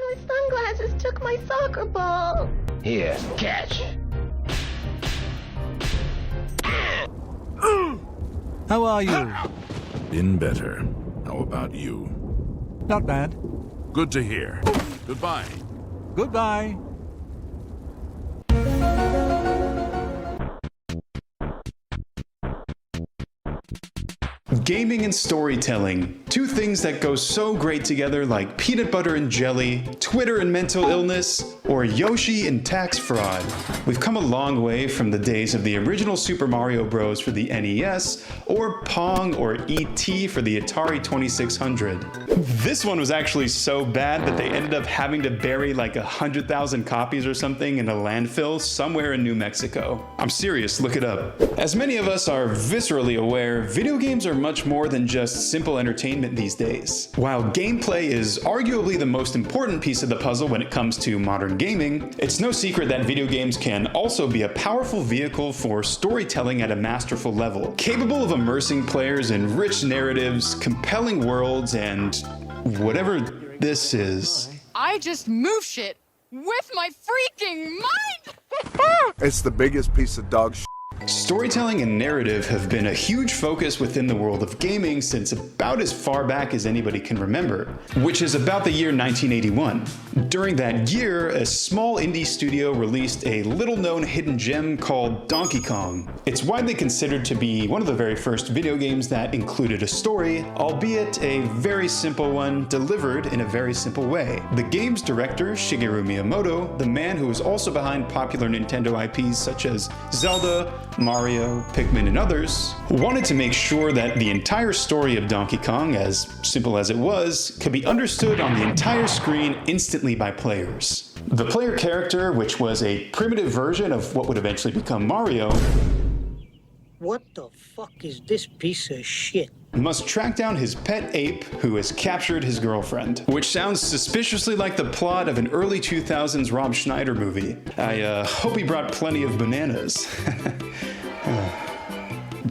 My sunglasses took my soccer ball. Here, catch. How are you? Been better. How about you? Not bad. Good to hear. Goodbye. Goodbye. Gaming and storytelling, two things that go so great together like peanut butter and jelly, Twitter and mental illness, or Yoshi and tax fraud. We've come a long way from the days of the original Super Mario Bros. For the NES, or Pong or E.T. for the Atari 2600. This one was actually so bad that they ended up having to bury like 100,000 copies or something in a landfill somewhere in New Mexico. I'm serious, look it up. As many of us are viscerally aware, video games are much more than just simple entertainment these days. While gameplay is arguably the most important piece of the puzzle when it comes to modern gaming, it's no secret that video games can also be a powerful vehicle for storytelling at a masterful level, capable of immersing players in rich narratives, compelling worlds, and whatever this is. I just move shit with my freaking mind! It's the biggest piece of dog shit. Storytelling and narrative have been a huge focus within the world of gaming since about as far back as anybody can remember, which is about the year 1981. During that year, a small indie studio released a little-known hidden gem called Donkey Kong. It's widely considered to be one of the very first video games that included a story, albeit a very simple one delivered in a very simple way. The game's director, Shigeru Miyamoto, the man who was also behind popular Nintendo IPs such as Zelda, Mario, Pikmin, and others, wanted to make sure that the entire story of Donkey Kong, as simple as it was, could be understood on the entire screen instantly by players. The player character, which was a primitive version of what would eventually become Mario, what the fuck is this piece of shit? Must track down his pet ape who has captured his girlfriend, which sounds suspiciously like the plot of an early 2000s Rob Schneider movie. I hope he brought plenty of bananas.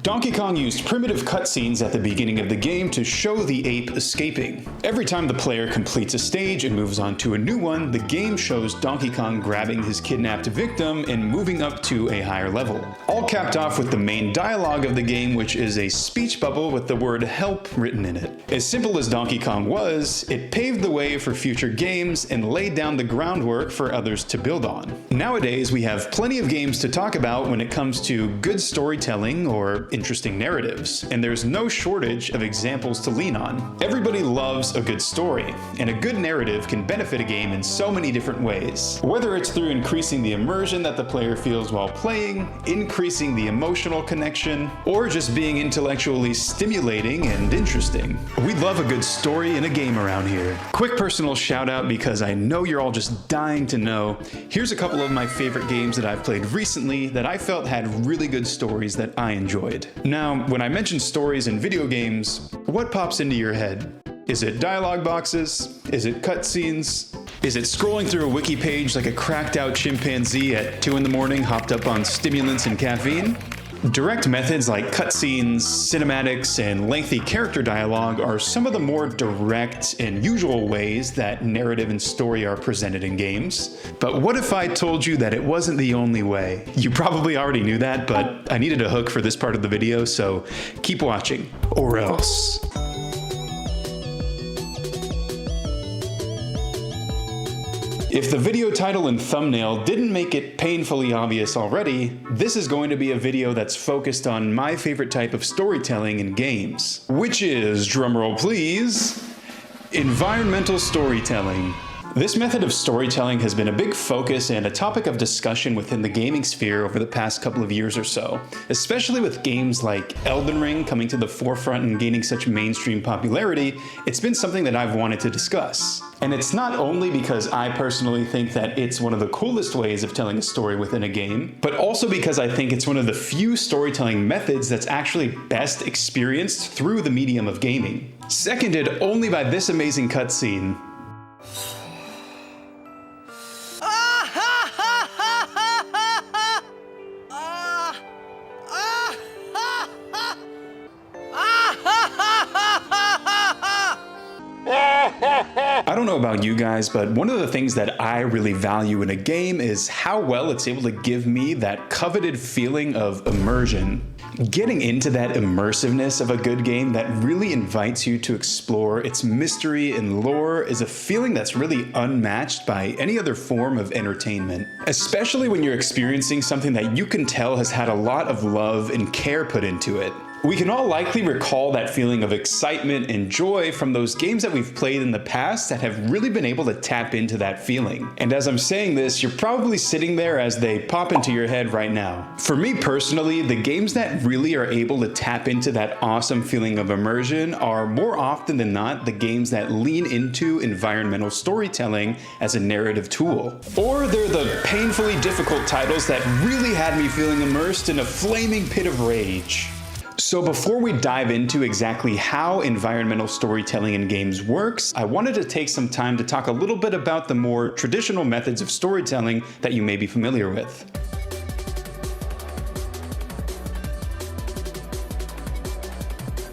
Donkey Kong used primitive cutscenes at the beginning of the game to show the ape escaping. Every time the player completes a stage and moves on to a new one, the game shows Donkey Kong grabbing his kidnapped victim and moving up to a higher level. All capped off with the main dialogue of the game, which is a speech bubble with the word help written in it. As simple as Donkey Kong was, it paved the way for future games and laid down the groundwork for others to build on. Nowadays, we have plenty of games to talk about when it comes to good storytelling or interesting narratives, and there's no shortage of examples to lean on. Everybody loves a good story, and a good narrative can benefit a game in so many different ways. Whether it's through increasing the immersion that the player feels while playing, increasing the emotional connection, or just being intellectually stimulating and interesting. We love a good story in a game around here. Quick personal shout out because I know you're all just dying to know. Here's a couple of my favorite games that I've played recently that I felt had really good stories that I enjoyed. Now, when I mention stories in video games, what pops into your head? Is it dialogue boxes? Is it cutscenes? Is it scrolling through a wiki page like a cracked out chimpanzee at 2 in the morning hopped up on stimulants and caffeine? Direct methods like cutscenes, cinematics, and lengthy character dialogue are some of the more direct and usual ways that narrative and story are presented in games. But what if I told you that it wasn't the only way? You probably already knew that, but I needed a hook for this part of the video, so keep watching, or else. If the video title and thumbnail didn't make it painfully obvious already, this is going to be a video that's focused on my favorite type of storytelling in games, which is, drumroll please, environmental storytelling. This method of storytelling has been a big focus and a topic of discussion within the gaming sphere over the past couple of years or so, especially with games like Elden Ring coming to the forefront and gaining such mainstream popularity. It's been something that I've wanted to discuss. And it's not only because I personally think that it's one of the coolest ways of telling a story within a game, but also because I think it's one of the few storytelling methods that's actually best experienced through the medium of gaming. Seconded only by this amazing cutscene. I don't know about you guys, but one of the things that I really value in a game is how well it's able to give me that coveted feeling of immersion. Getting into that immersiveness of a good game that really invites you to explore its mystery and lore is a feeling that's really unmatched by any other form of entertainment. Especially when you're experiencing something that you can tell has had a lot of love and care put into it. We can all likely recall that feeling of excitement and joy from those games that we've played in the past that have really been able to tap into that feeling. And as I'm saying this, you're probably sitting there as they pop into your head right now. For me personally, the games that really are able to tap into that awesome feeling of immersion are more often than not the games that lean into environmental storytelling as a narrative tool. Or they're the painfully difficult titles that really had me feeling immersed in a flaming pit of rage. So before we dive into exactly how environmental storytelling in games works, I wanted to take some time to talk a little bit about the more traditional methods of storytelling that you may be familiar with.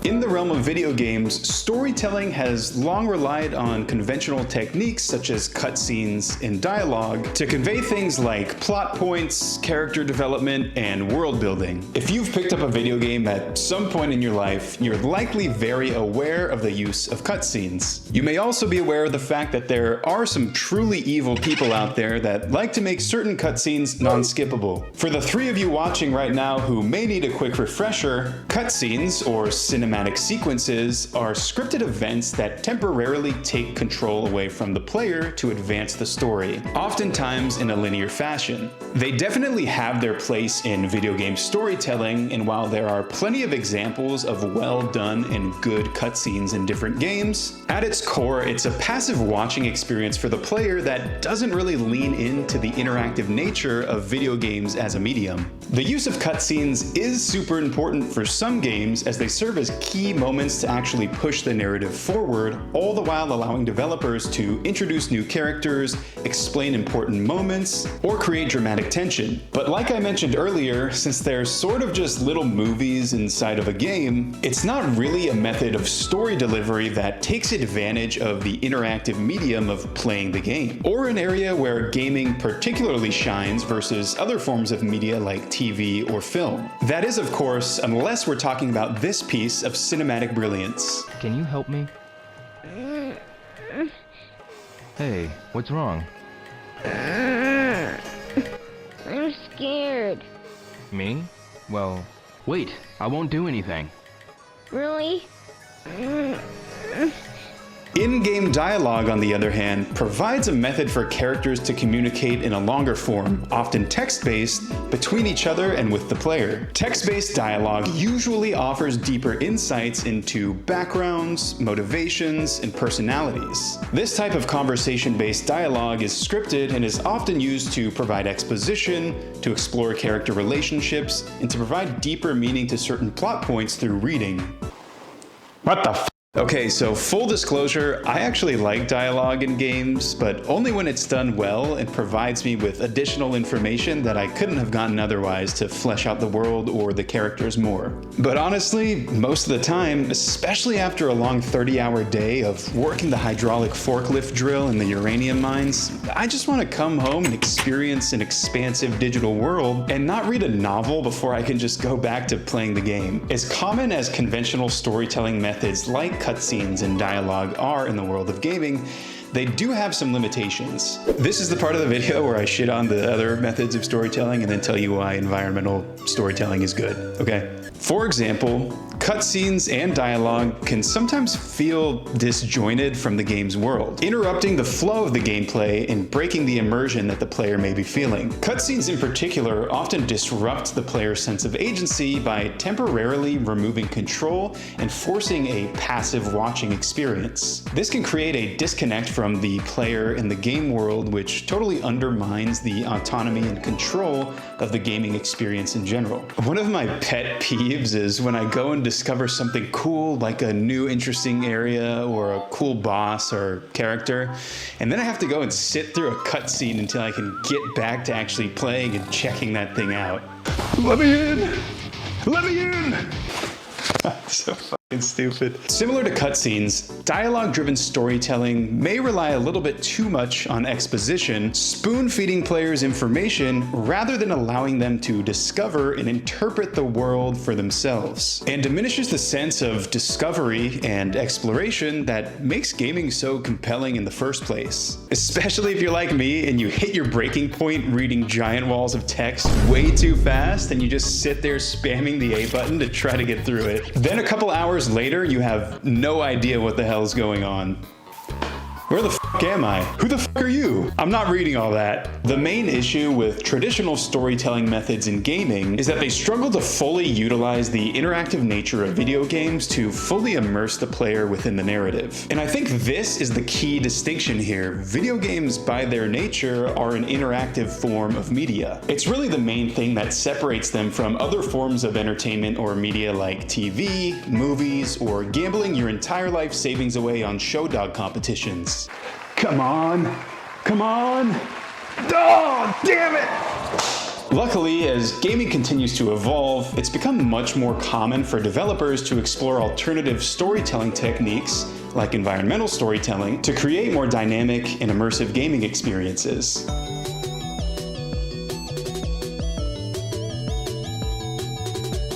In the realm of video games, storytelling has long relied on conventional techniques such as cutscenes and dialogue to convey things like plot points, character development, and world building. If you've picked up a video game at some point in your life, you're likely very aware of the use of cutscenes. You may also be aware of the fact that there are some truly evil people out there that like to make certain cutscenes non-skippable. For the three of you watching right now who may need a quick refresher, cutscenes, or cinematic sequences, are scripted events that temporarily take control away from the player to advance the story, oftentimes in a linear fashion. They definitely have their place in video game storytelling, and while there are plenty of examples of well done and good cutscenes in different games, at its core, it's a passive watching experience for the player that doesn't really lean into the interactive nature of video games as a medium. The use of cutscenes is super important for some games as they serve as key moments to actually push the narrative forward, all the while allowing developers to introduce new characters, explain important moments, or create dramatic tension. But like I mentioned earlier, since they're sort of just little movies inside of a game, it's not really a method of story delivery that takes advantage of the interactive medium of playing the game, or an area where gaming particularly shines versus other forms of media like TV or film. That is, of course, unless we're talking about this piece of cinematic brilliance. Can you help me? Hey, what's wrong? I'm scared. Me? Well, wait, I won't do anything. Really? In-game dialogue, on the other hand, provides a method for characters to communicate in a longer form, often text-based, between each other and with the player. Text-based dialogue usually offers deeper insights into backgrounds, motivations, and personalities. This type of conversation-based dialogue is scripted and is often used to provide exposition, to explore character relationships, and to provide deeper meaning to certain plot points through reading. What the f? Okay, so full disclosure, I actually like dialogue in games, but only when it's done well and provides me with additional information that I couldn't have gotten otherwise to flesh out the world or the characters more. But honestly, most of the time, especially after a long 30-hour day of working the hydraulic forklift drill in the uranium mines, I just want to come home and experience an expansive digital world and not read a novel before I can just go back to playing the game. As common as conventional storytelling methods like cutscenes and dialogue are in the world of gaming, they do have some limitations. This is the part of the video where I shit on the other methods of storytelling and then tell you why environmental storytelling is good, okay? For example, cutscenes and dialogue can sometimes feel disjointed from the game's world, interrupting the flow of the gameplay and breaking the immersion that the player may be feeling. Cutscenes in particular often disrupt the player's sense of agency by temporarily removing control and forcing a passive watching experience. This can create a disconnect from the player in the game world, which totally undermines the autonomy and control of the gaming experience in general. One of my pet peeves is when I go and discover something cool, like a new interesting area or a cool boss or character, and then I have to go and sit through a cutscene until I can get back to actually playing and checking that thing out. Let me in! Let me in! So fucking stupid. Similar to cutscenes, dialogue-driven storytelling may rely a little bit too much on exposition, spoon-feeding players information rather than allowing them to discover and interpret the world for themselves, and diminishes the sense of discovery and exploration that makes gaming so compelling in the first place. Especially if you're like me and you hit your breaking point reading giant walls of text way too fast and you just sit there spamming the A button to try to get through it. Then a couple hours later, you have no idea what the hell's going on. Where the fuck am I? Who the fuck are you? I'm not reading all that. The main issue with traditional storytelling methods in gaming is that they struggle to fully utilize the interactive nature of video games to fully immerse the player within the narrative. And I think this is the key distinction here. Video games, by their nature, are an interactive form of media. It's really the main thing that separates them from other forms of entertainment or media like TV, movies, or gambling your entire life savings away on show dog competitions. Come on. Come on. Oh, damn it! Luckily, as gaming continues to evolve, it's become much more common for developers to explore alternative storytelling techniques, like environmental storytelling, to create more dynamic and immersive gaming experiences.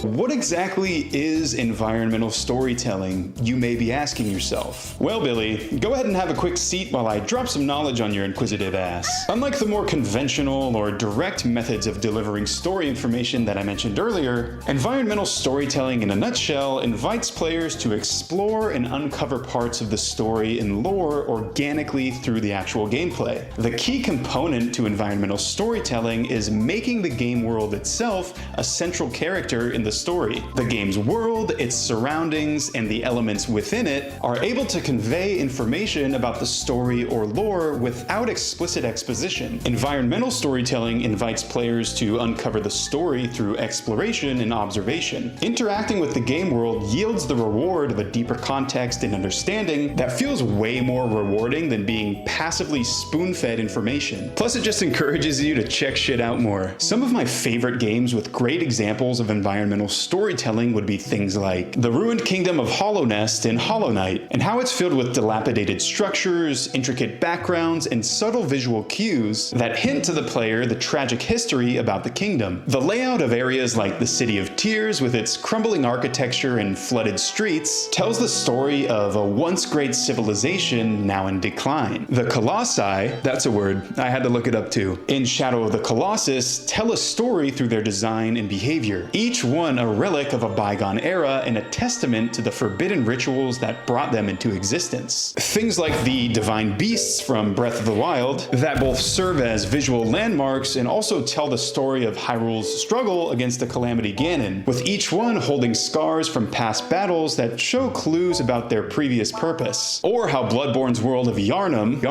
What exactly is environmental storytelling, you may be asking yourself? Well, Billy, go ahead and have a quick seat while I drop some knowledge on your inquisitive ass. Unlike the more conventional or direct methods of delivering story information that I mentioned earlier, environmental storytelling in a nutshell invites players to explore and uncover parts of the story and lore organically through the actual gameplay. The key component to environmental storytelling is making the game world itself a central character in the story. The game's world, its surroundings, and the elements within it are able to convey information about the story or lore without explicit exposition. Environmental storytelling invites players to uncover the story through exploration and observation. Interacting with the game world yields the reward of a deeper context and understanding that feels way more rewarding than being passively spoon-fed information. Plus, it just encourages you to check shit out more. Some of my favorite games with great examples of environmental storytelling would be things like The Ruined Kingdom of Hollow Nest in Hollow Knight, and how it's filled with dilapidated structures, intricate backgrounds, and subtle visual cues that hint to the player the tragic history about the kingdom. The layout of areas like the City of Tears, with its crumbling architecture and flooded streets, tells the story of a once great civilization now in decline. The Colossi, that's a word, I had to look it up too, in Shadow of the Colossus tell a story through their design and behavior, each one a relic of a bygone era and a testament to the forbidden rituals that brought them into existence. Things like the divine beasts from Breath of the Wild that both serve as visual landmarks and also tell the story of Hyrule's struggle against the Calamity Ganon, with each one holding scars from past battles that show clues about their previous purpose. Or how Bloodborne's world of Yharnam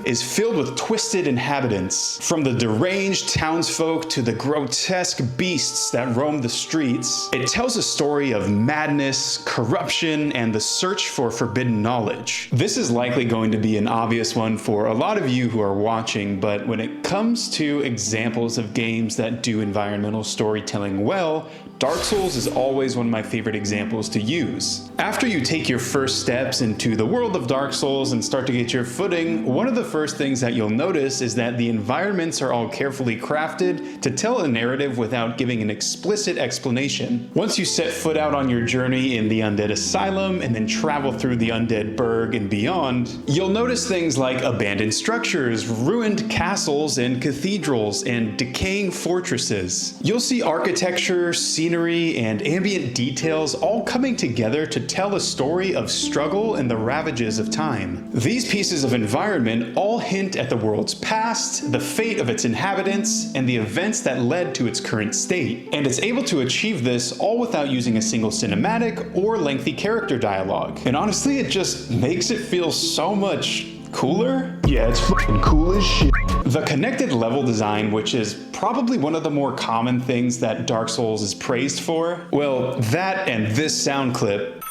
is filled with twisted inhabitants, from the deranged townsfolk to the grotesque beasts that roam the streets. It tells a story of madness, corruption, and the search for forbidden knowledge. This is likely going to be an obvious one for a lot of you who are watching, but when it comes to examples of games that do environmental storytelling well, Dark Souls is always one of my favorite examples to use. After you take your first steps into the world of Dark Souls and start to get your footing, one of the first things that you'll notice is that the environments are all carefully crafted to tell a narrative without giving an explicit explanation. Once you set foot out on your journey in the Undead Asylum and then travel through the Undead Burg and beyond, you'll notice things like abandoned structures, ruined castles and cathedrals, and decaying fortresses. You'll see architecture, scenery, and ambient details all coming together to tell a story of struggle and the ravages of time. These pieces of environment all hint at the world's past, the fate of its inhabitants, and the events that led to its current state. And it's able to achieve this all without using a single cinematic or lengthy character dialogue. And honestly, it just makes it feel so much cooler? Yeah, it's fucking cool as shit. The connected level design, which is probably one of the more common things that Dark Souls is praised for, well, that and this sound clip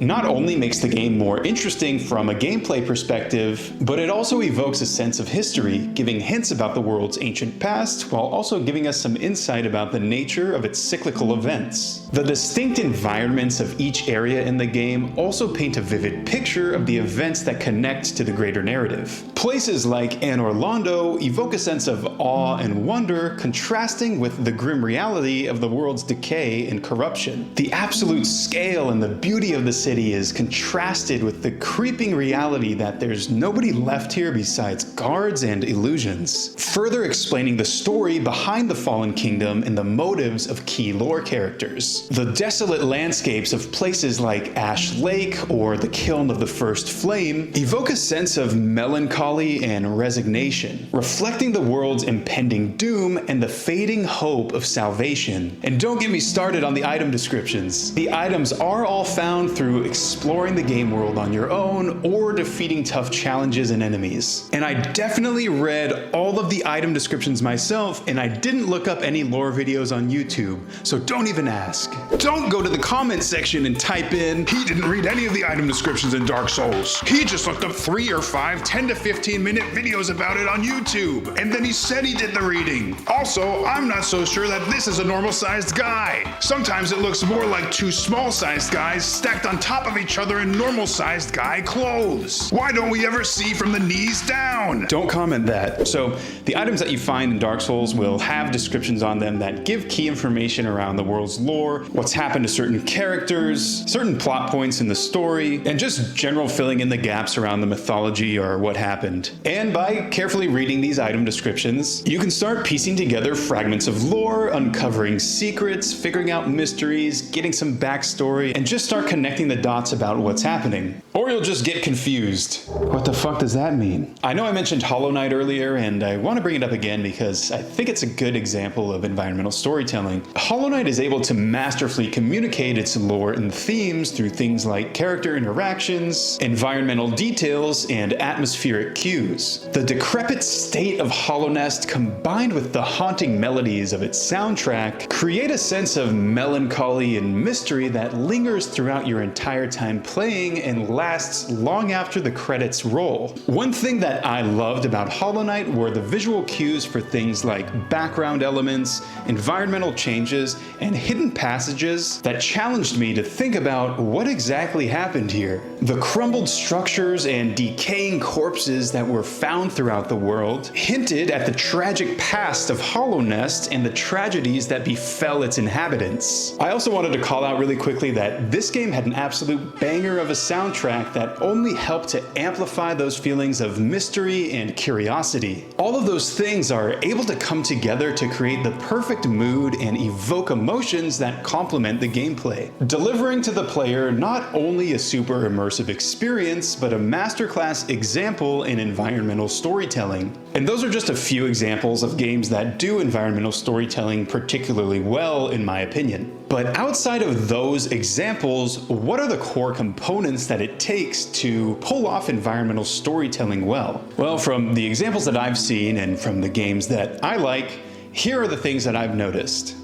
not only makes the game more interesting from a gameplay perspective, but it also evokes a sense of history, giving hints about the world's ancient past, while also giving us some insight about the nature of its cyclical events. The distinct environments of each area in the game also paint a vivid picture of the events that connect to the greater narrative. Places like Anor Londo evoke a sense of awe and wonder, contrasting with the grim reality of the world's decay and corruption. The absolute scale and the beauty of the city is contrasted with the creeping reality that there's nobody left here besides guards and illusions, further explaining the story behind the Fallen Kingdom and the motives of key lore characters. The desolate landscapes of places like Ash Lake or the Kiln of the First Flame evoke a sense of melancholy and resignation, reflecting the world's impending doom and the fading hope of salvation. And don't get me started on the item descriptions. The items are all found through exploring the game world on your own or defeating tough challenges and enemies. And I definitely read all of the item descriptions myself, and I didn't look up any lore videos on YouTube, so don't even ask. Don't go to the comment section and type in, "He didn't read any of the item descriptions in Dark Souls. He just looked up 3 or 5 10 to 15 minute videos about it on YouTube, and then he said he did the reading. Also, I'm not so sure that this is a normal sized guy. Sometimes it looks more like 2 small sized guys stacked on top of each other in normal sized guy clothes. Why don't we ever see from the knees down?" Don't comment that. So the items that you find in Dark Souls will have descriptions on them that give key information around the world's lore, what's happened to certain characters, certain plot points in the story, and just general filling in the gaps around the mythology or what happened. And by carefully reading these item descriptions, you can start piecing together fragments of lore, uncovering secrets, figuring out mysteries, getting some backstory, and just start connecting the dots about what's happening. Or you'll just get confused. What the fuck does that mean? I know I mentioned Hollow Knight earlier, and I want to bring it up again because I think it's a good example of environmental storytelling. Hollow Knight is able to masterfully communicate its lore and themes through things like character interactions, environmental details, and atmospheric cues. The decrepit state of Hallownest combined with the haunting melodies of its soundtrack create a sense of melancholy and mystery that lingers throughout your entire time playing and lasts long after the credits roll. One thing that I loved about Hollow Knight were the visual cues for things like background elements, environmental changes, and hidden passages that challenged me to think about what exactly happened here. The crumbled structures and decaying corpses that were found throughout the world hinted at the tragic past of Hallownest and the tragedies that befell its inhabitants. I also wanted to call out really quickly that this game had an absolute banger of a soundtrack that only helped to amplify those feelings of mystery and curiosity. All of those things are able to come together to create the perfect mood and evoke emotions that complement the gameplay, delivering to the player not only a super immersive experience, but a masterclass example in environmental storytelling. And those are just a few examples of games that do environmental storytelling particularly well, in my opinion. But outside of those examples, what are the core components that it takes to pull off environmental storytelling well? Well, from the examples that I've seen and from the games that I like, here are the things that I've noticed.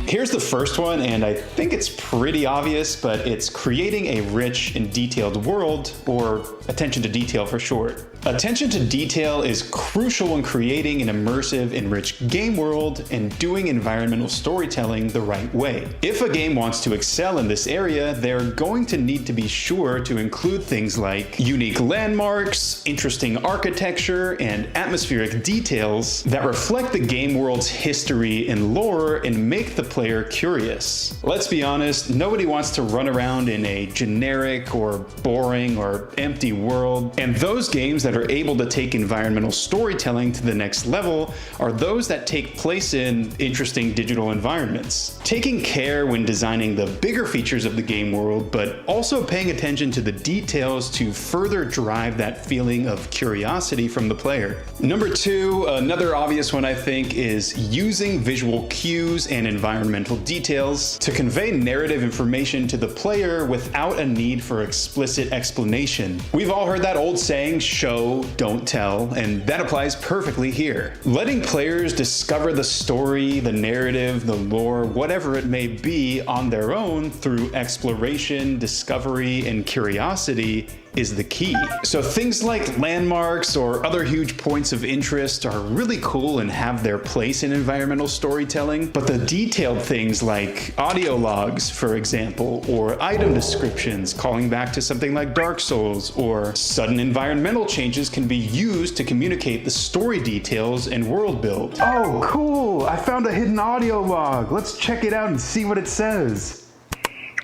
Here's the first one, and I think it's pretty obvious, but it's creating a rich and detailed world, or attention to detail for short. Attention to detail is crucial in creating an immersive and rich game world and doing environmental storytelling the right way. If a game wants to excel in this area, they're going to need to be sure to include things like unique landmarks, interesting architecture, and atmospheric details that reflect the game world's history and lore and make the player curious. Let's be honest, nobody wants to run around in a generic or boring or empty world, and those games that are able to take environmental storytelling to the next level are those that take place in interesting digital environments. Taking care when designing the bigger features of the game world, but also paying attention to the details to further drive that feeling of curiosity from the player. Number 2, another obvious one I think, is using visual cues and environmental details to convey narrative information to the player without a need for explicit explanation. We've all heard that old saying, show show, don't tell, and that applies perfectly here. Letting players discover the story, the narrative, the lore, whatever it may be on their own through exploration, discovery, and curiosity is the key. So things like landmarks or other huge points of interest are really cool and have their place in environmental storytelling, but the detailed things like audio logs, for example, or item descriptions calling back to something like Dark Souls, or sudden environmental changes can be used to communicate the story details and world build. Oh, cool! I found a hidden audio log. Let's check it out and see what it says.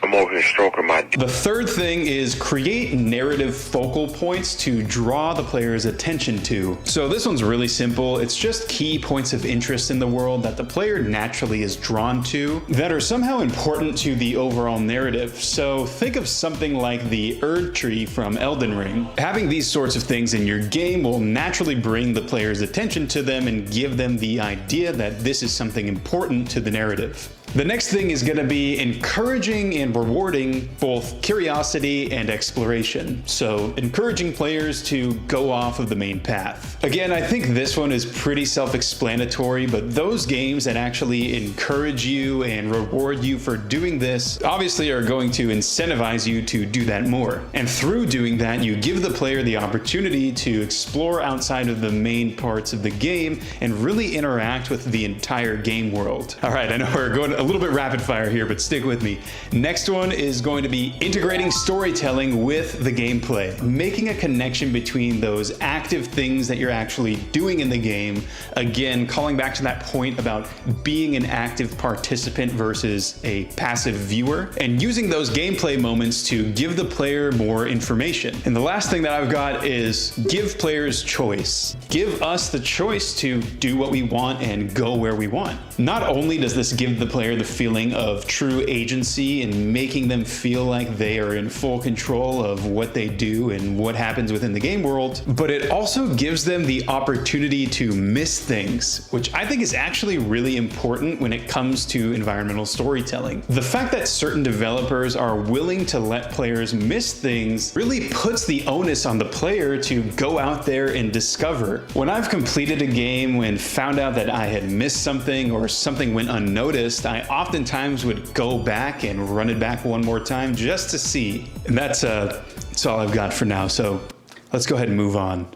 I'm over here stroking my The third thing is create narrative focal points to draw the player's attention to. So this one's really simple. It's just key points of interest in the world that the player naturally is drawn to that are somehow important to the overall narrative. So think of something like the Erd tree from Elden Ring. Having these sorts of things in your game will naturally bring the player's attention to them and give them the idea that this is something important to the narrative. The next thing is going to be encouraging and rewarding both curiosity and exploration. So encouraging players to go off of the main path. Again, I think this one is pretty self-explanatory, but those games that actually encourage you and reward you for doing this obviously are going to incentivize you to do that more. And through doing that, you give the player the opportunity to explore outside of the main parts of the game and really interact with the entire game world. All right, I know we're going a little bit rapid fire here, but stick with me. Next one is going to be integrating storytelling with the gameplay, making a connection between those active things that you're actually doing in the game. Again, calling back to that point about being an active participant versus a passive viewer, and using those gameplay moments to give the player more information. And the last thing that I've got is give players choice. Give us the choice to do what we want and go where we want. Not only does this give the player the feeling of true agency and making them feel like they are in full control of what they do and what happens within the game world, but it also gives them the opportunity to miss things, which I think is actually really important when it comes to environmental storytelling. The fact that certain developers are willing to let players miss things really puts the onus on the player to go out there and discover. When I've completed a game and found out that I had missed something or something went unnoticed, I oftentimes would go back and run it back one more time just to see. And that's all I've got for now, so let's go ahead and move on.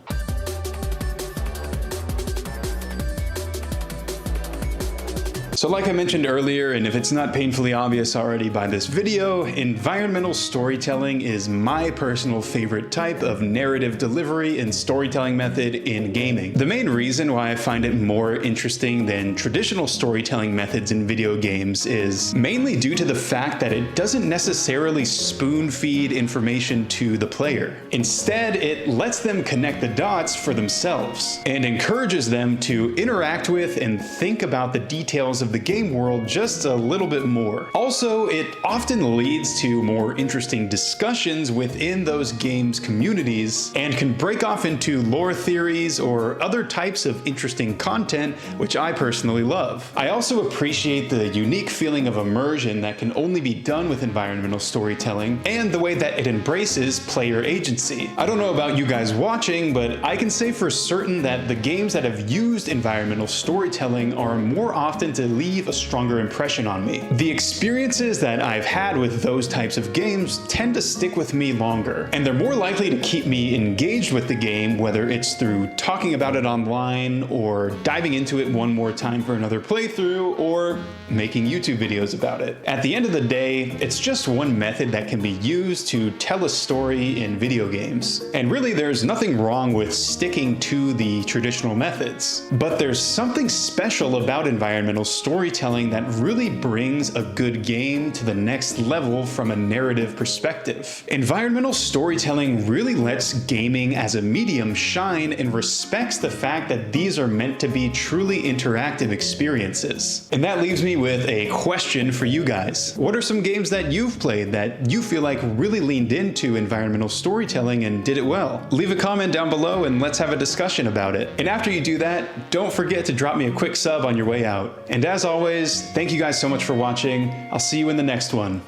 So like I mentioned earlier, and if it's not painfully obvious already by this video, environmental storytelling is my personal favorite type of narrative delivery and storytelling method in gaming. The main reason why I find it more interesting than traditional storytelling methods in video games is mainly due to the fact that it doesn't necessarily spoon feed information to the player. Instead, it lets them connect the dots for themselves and encourages them to interact with and think about the details of the game world just a little bit more. Also, it often leads to more interesting discussions within those games' communities and can break off into lore theories or other types of interesting content, which I personally love. I also appreciate the unique feeling of immersion that can only be done with environmental storytelling and the way that it embraces player agency. I don't know about you guys watching, but I can say for certain that the games that have used environmental storytelling are more often to leave a stronger impression on me. The experiences that I've had with those types of games tend to stick with me longer, and they're more likely to keep me engaged with the game, whether it's through talking about it online or diving into it one more time for another playthrough or making YouTube videos about it. At the end of the day, it's just one method that can be used to tell a story in video games. And really, there's nothing wrong with sticking to the traditional methods, but there's something special about environmental storytelling that really brings a good game to the next level from a narrative perspective. Environmental storytelling really lets gaming as a medium shine and respects the fact that these are meant to be truly interactive experiences. And that leaves me with a question for you guys. What are some games that you've played that you feel like really leaned into environmental storytelling and did it well? Leave a comment down below and let's have a discussion about it. And after you do that, don't forget to drop me a quick sub on your way out. And as always, thank you guys so much for watching. I'll see you in the next one.